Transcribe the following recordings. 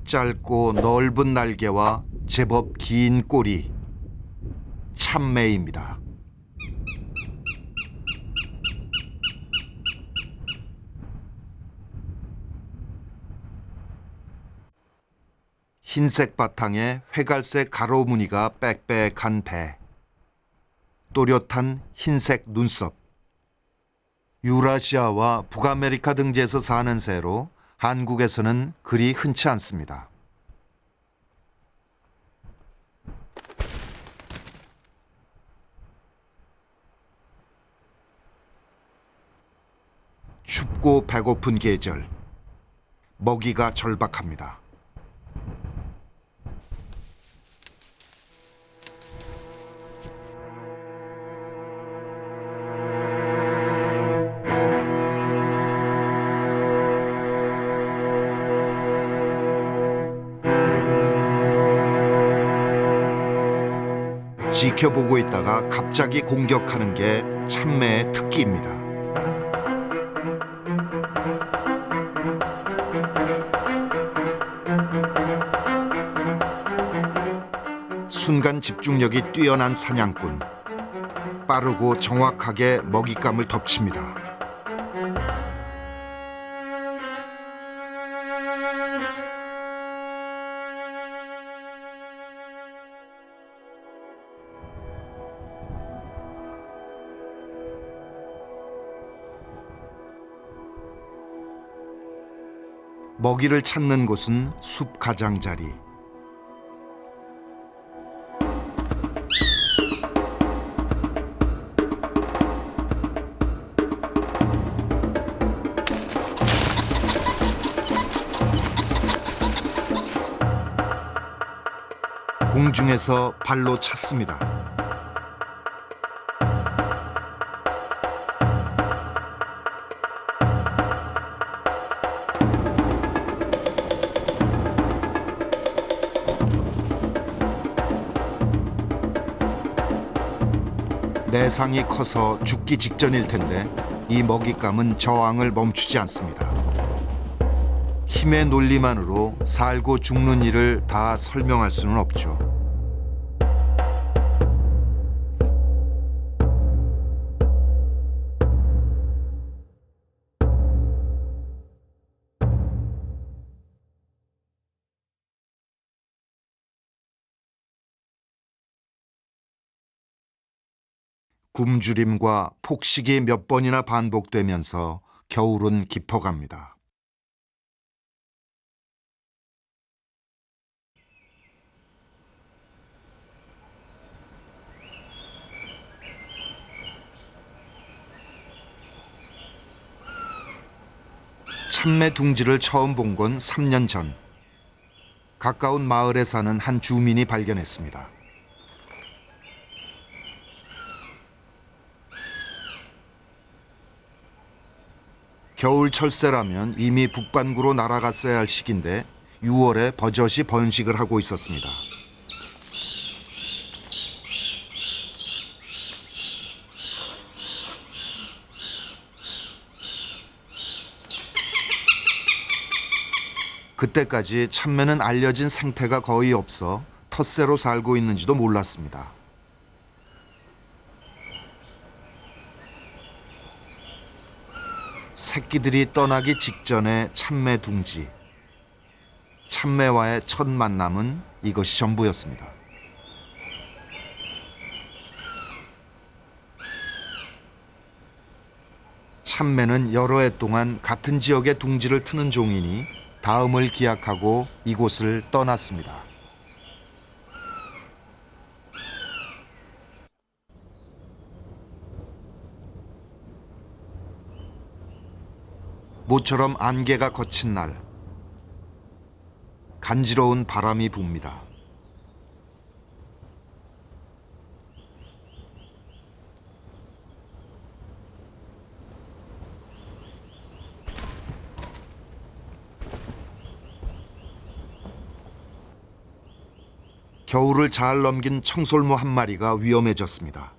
짧고 넓은 날개와 제법 긴 꼬리, 참매입니다. 흰색 바탕에 회갈색 가로 무늬가 빽빽한 배, 또렷한 흰색 눈썹. 유라시아와 북아메리카 등지에서 사는 새로 한국에서는 그리 흔치 않습니다. 춥고 배고픈 계절, 먹이가 절박합니다. 지켜보고 있다가 갑자기 공격하는 게 참매의 특기입니다. 순간 집중력이 뛰어난 사냥꾼. 빠르고 정확하게 먹잇감을 덮칩니다. 먹이를 찾는 곳은 숲 가장자리. 공중에서 발로 찼습니다. 내상이 커서 죽기 직전일 텐데 이 먹잇감은 저항을 멈추지 않습니다. 힘의 논리만으로 살고 죽는 일을 다 설명할 수는 없죠. 굶주림과 폭식이 몇 번이나 반복되면서 겨울은 깊어갑니다. 참매 둥지를 처음 본 건 3년 전. 가까운 마을에 사는 한 주민이 발견했습니다. 겨울 철새라면 이미 북반구로 날아갔어야 할 시기인데 6월에 버젓이 번식을 하고 있었습니다. 그때까지 참매는 알려진 생태가 거의 없어 텃새로 살고 있는지도 몰랐습니다. 새끼들이 떠나기 직전의 참매 둥지. 참매와의 첫 만남은 이것이 전부였습니다. 참매는 여러 해 동안 같은 지역의 둥지를 트는 종이니 다음을 기약하고 이곳을 떠났습니다. 모처럼 안개가 거친 날, 간지러운 바람이 붑니다. 겨울을 잘 넘긴 청설모 한 마리가 위험해졌습니다.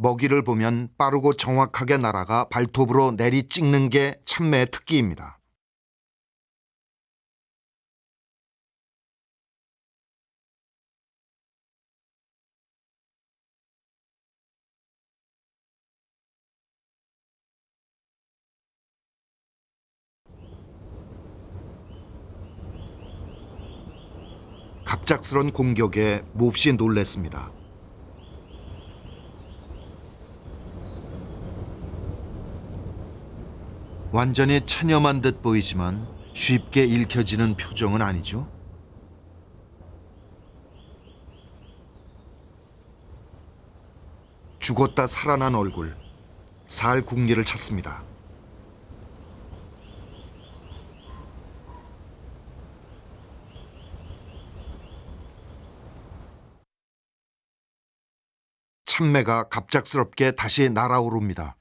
먹이를 보면 빠르고 정확하게 날아가 발톱으로 내리 찍는 게 참매의 특기입니다. 갑작스런 공격에 몹시 놀랐습니다. 완전히 체념한 듯 보이지만 쉽게 읽혀지는 표정은 아니죠. 죽었다 살아난 얼굴, 살궁리를 찾습니다. 참매가 갑작스럽게 다시 날아오릅니다.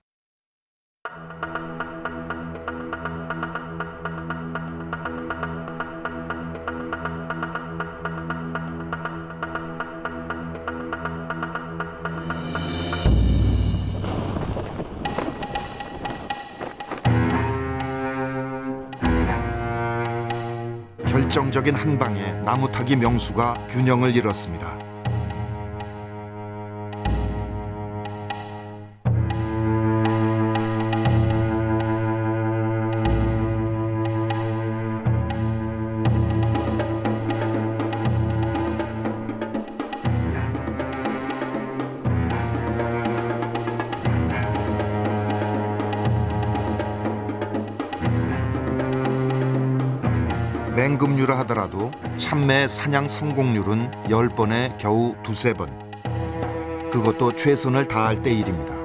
결정적인 한 방에 나무타기 명수가 균형을 잃었습니다. 맹금류라 하더라도 참매의 사냥 성공률은 10번에 겨우 2~3번. 그것도 최선을 다할 때 일입니다.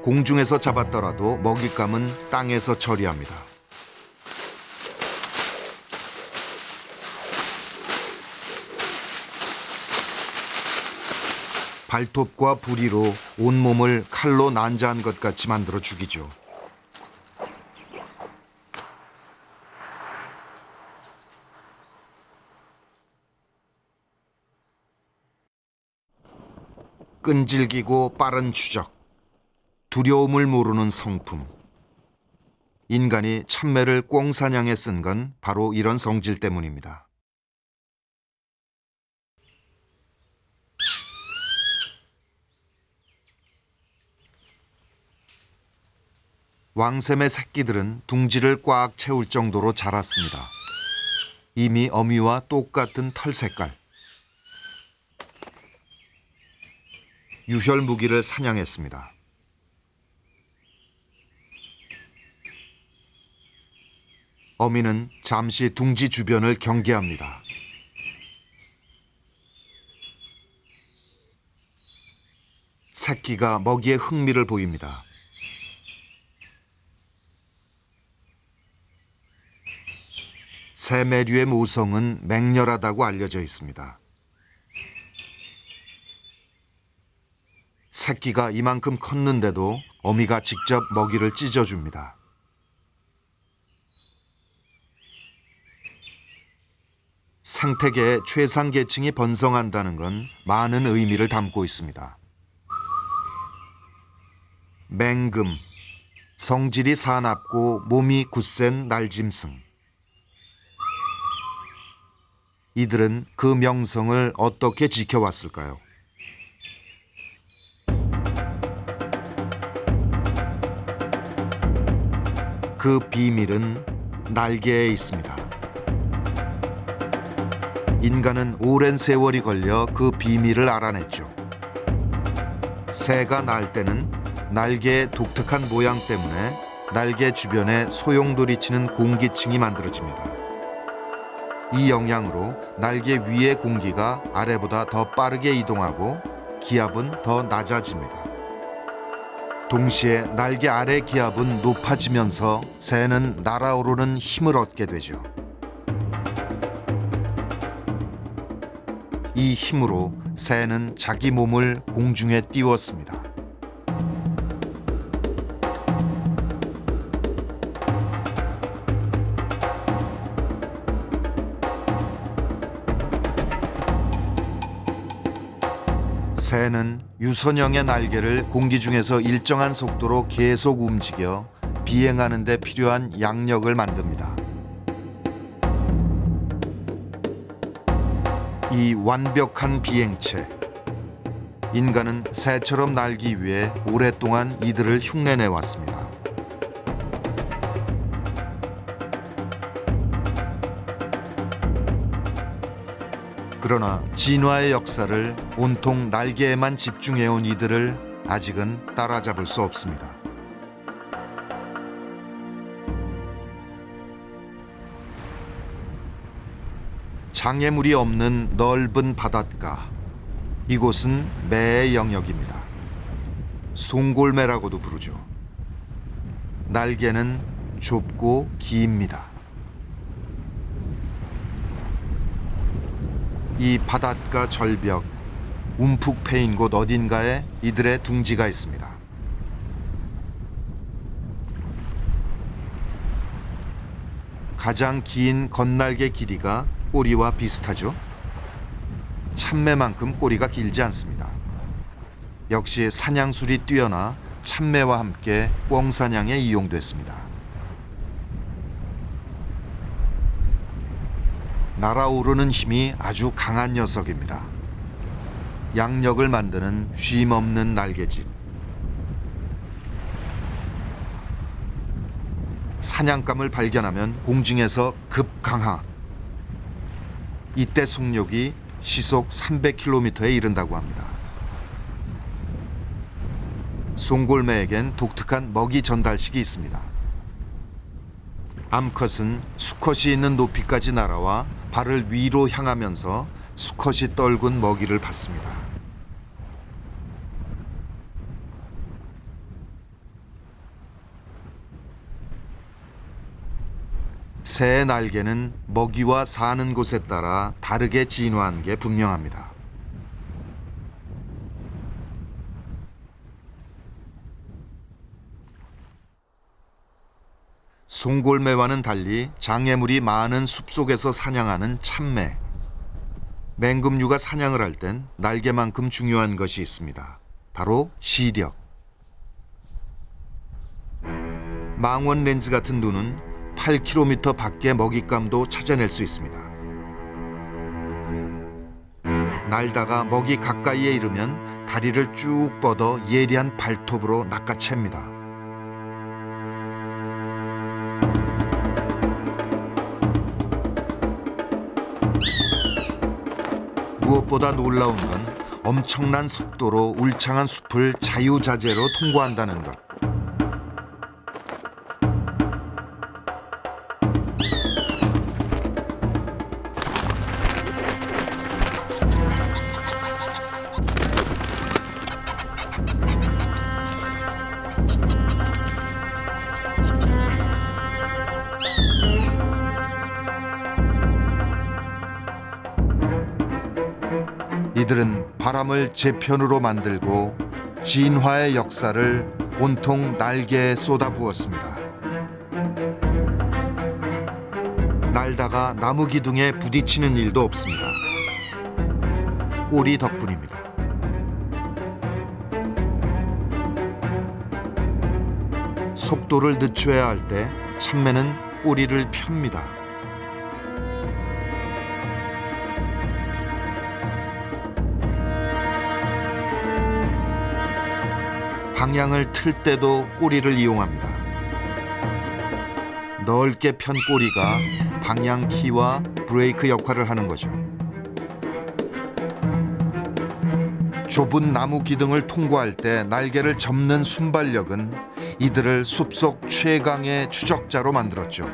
공중에서 잡았더라도 먹잇감은 땅에서 처리합니다. 발톱과 부리로 온몸을 칼로 난자한 것 같이 만들어 죽이죠. 끈질기고 빠른 추적. 두려움을 모르는 성품. 인간이 참매를 꽁사냥에 쓴 건 바로 이런 성질 때문입니다. 왕샘의 새끼들은 둥지를 꽉 채울 정도로 자랐습니다. 이미 어미와 똑같은 털 색깔. 유혈무기를 사냥했습니다. 어미는 잠시 둥지 주변을 경계합니다. 새끼가 먹이에 흥미를 보입니다. 새매류의 모성은 맹렬하다고 알려져 있습니다. 새끼가 이만큼 컸는데도 어미가 직접 먹이를 찢어줍니다. 생태계에 최상계층이 번성한다는 건 많은 의미를 담고 있습니다. 맹금, 성질이 사납고 몸이 굳센 날짐승. 이들은 그 명성을 어떻게 지켜왔을까요? 그 비밀은 날개에 있습니다. 인간은 오랜 세월이 걸려 그 비밀을 알아냈죠. 새가 날 때는 날개의 독특한 모양 때문에 날개 주변에 소용돌이치는 공기층이 만들어집니다. 이 영향으로 날개 위의 공기가 아래보다 더 빠르게 이동하고 기압은 더 낮아집니다. 동시에 날개 아래 기압은 높아지면서 새는 날아오르는 힘을 얻게 되죠. 이 힘으로 새는 자기 몸을 공중에 띄웠습니다. 새는 유선형의 날개를 공기 중에서 일정한 속도로 계속 움직여 비행하는 데 필요한 양력을 만듭니다. 이 완벽한 비행체. 인간은 새처럼 날기 위해 오랫동안 이들을 흉내내 왔습니다. 그러나 진화의 역사를 온통 날개에만 집중해온 이들을 아직은 따라잡을 수 없습니다. 장애물이 없는 넓은 바닷가. 이곳은 매의 영역입니다. 송골매라고도 부르죠. 날개는 좁고 깁니다. 이 바닷가 절벽, 움푹 패인 곳 어딘가에 이들의 둥지가 있습니다. 가장 긴 건날개 길이가 꼬리와 비슷하죠. 참매만큼 꼬리가 길지 않습니다. 역시 사냥술이 뛰어나 참매와 함께 꿩사냥에 이용됐습니다. 날아오르는 힘이 아주 강한 녀석입니다. 양력을 만드는 쉼없는 날개짓. 사냥감을 발견하면 공중에서 급강하. 이때 속력이 시속 300km에 이른다고 합니다. 송골매에겐 독특한 먹이 전달식이 있습니다. 암컷은 수컷이 있는 높이까지 날아와 발을 위로 향하면서 수컷이 떨군 먹이를 받습니다. 새의 날개는 먹이와 사는 곳에 따라 다르게 진화한 게 분명합니다. 송골매와는 달리 장애물이 많은 숲속에서 사냥하는 참매. 맹금류가 사냥을 할 땐 날개만큼 중요한 것이 있습니다. 바로 시력. 망원 렌즈 같은 눈은 8km 밖의 먹잇감도 찾아낼 수 있습니다. 날다가 먹이 가까이에 이르면 다리를 쭉 뻗어 예리한 발톱으로 낚아챕니다. 무엇보다 놀라운 건 엄청난 속도로 울창한 숲을 자유자재로 통과한다는 것. 이들은 바람을 제 편으로 만들고 진화의 역사를 온통 날개에 쏟아부었습니다. 날다가 나무 기둥에 부딪히는 일도 없습니다. 꼬리 덕분입니다. 속도를 늦춰야 할 때 참매는 꼬리를 펴니다. 방향을 틀 때도 꼬리를 이용합니다. 넓게 편 꼬리가 방향 키와 브레이크 역할을 하는 거죠. 좁은 나무 기둥을 통과할 때 날개를 접는 순발력은 이들을 숲속 최강의 추적자로 만들었죠.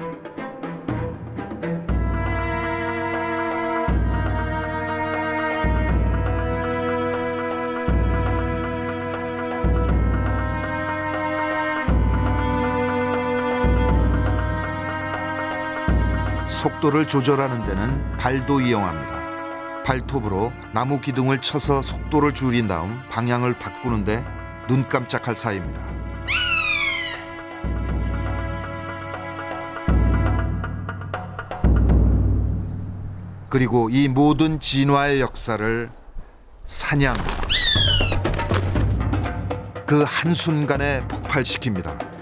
속도를 조절하는 데는 발도 이용합니다. 발톱으로 나무 기둥을 쳐서 속도를 줄인 다음 방향을 바꾸는데 눈 깜짝할 사이입니다. 그리고 이 모든 진화의 역사를 사냥, 그 한순간에 폭발시킵니다.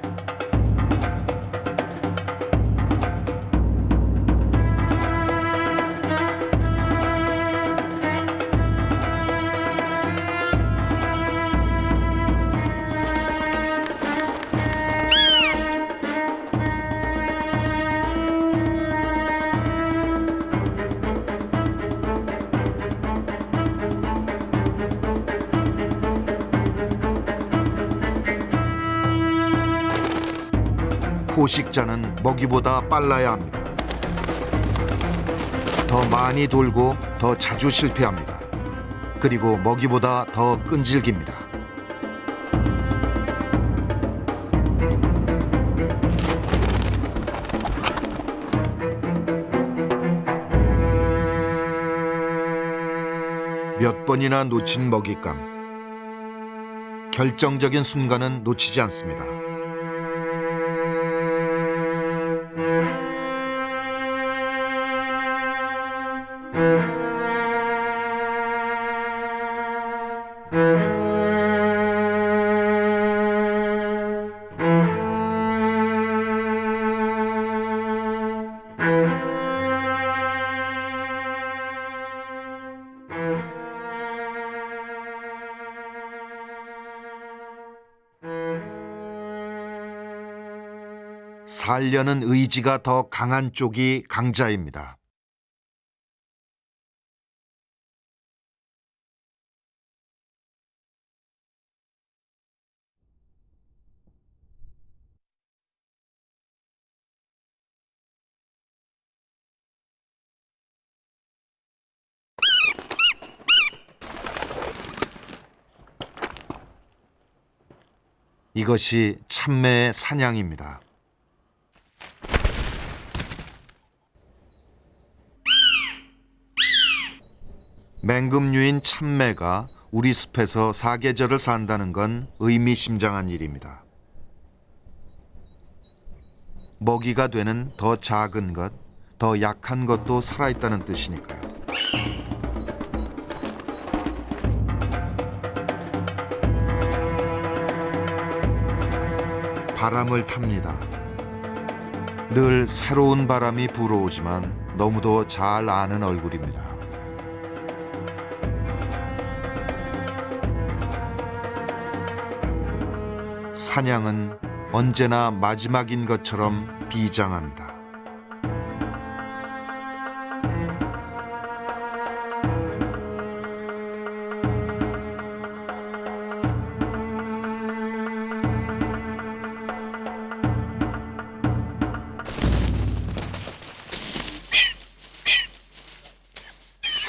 포식자는 먹이보다 빨라야 합니다. 더 많이 돌고 더 자주 실패합니다. 그리고 먹이보다 더 끈질깁니다. 몇 번이나 놓친 먹잇감. 결정적인 순간은 놓치지 않습니다. 살려는 의지가 더 강한 쪽이 강자입니다. 이것이 참매의 사냥입니다. 맹금류인 참매가 우리 숲에서 사계절을 산다는 건 의미심장한 일입니다. 먹이가 되는 더 작은 것, 더 약한 것도 살아있다는 뜻이니까요. 바람을 탑니다. 늘 새로운 바람이 불어오지만 너무도 잘 아는 얼굴입니다. 사냥은 언제나 마지막인 것처럼 비장합니다.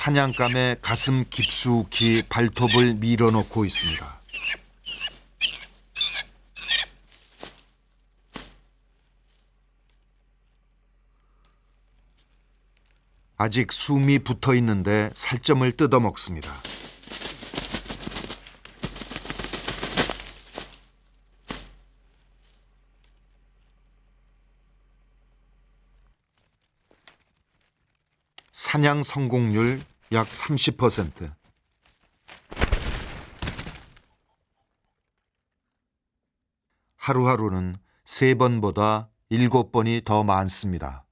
사냥감의 가슴 깊숙이 발톱을 밀어넣고 있습니다. 아직 숨이 붙어 있는데 살점을 뜯어 먹습니다. 사냥 성공률 약 30%. 하루하루는 3번보다 7번이 더 많습니다.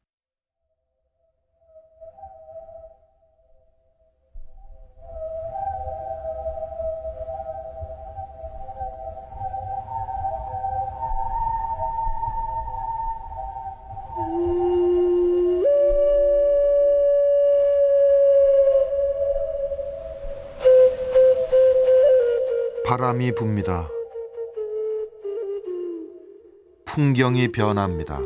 바람이 붑니다. 풍경이 변합니다.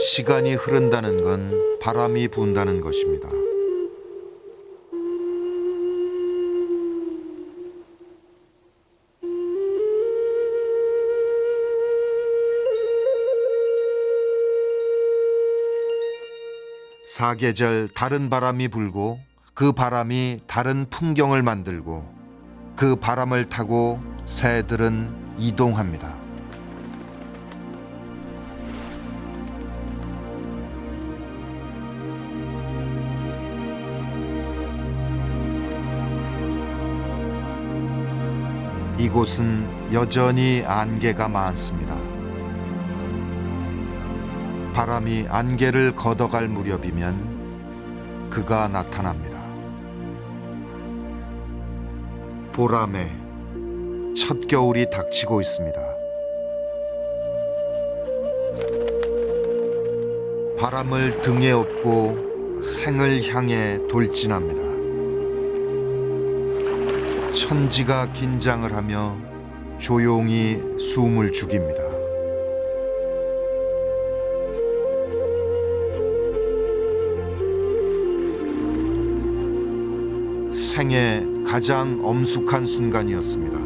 시간이 흐른다는 건 바람이 분다는 것입니다. 사계절 다른 바람이 불고 그 바람이 다른 풍경을 만들고 그 바람을 타고 새들은 이동합니다. 이곳은 여전히 안개가 많습니다. 바람이 안개를 걷어갈 무렵이면 그가 나타납니다. 보람에 첫 겨울이 닥치고 있습니다. 바람을 등에 업고 생을 향해 돌진합니다. 천지가 긴장을 하며 조용히 숨을 죽입니다. 생애 가장 엄숙한 순간이었습니다.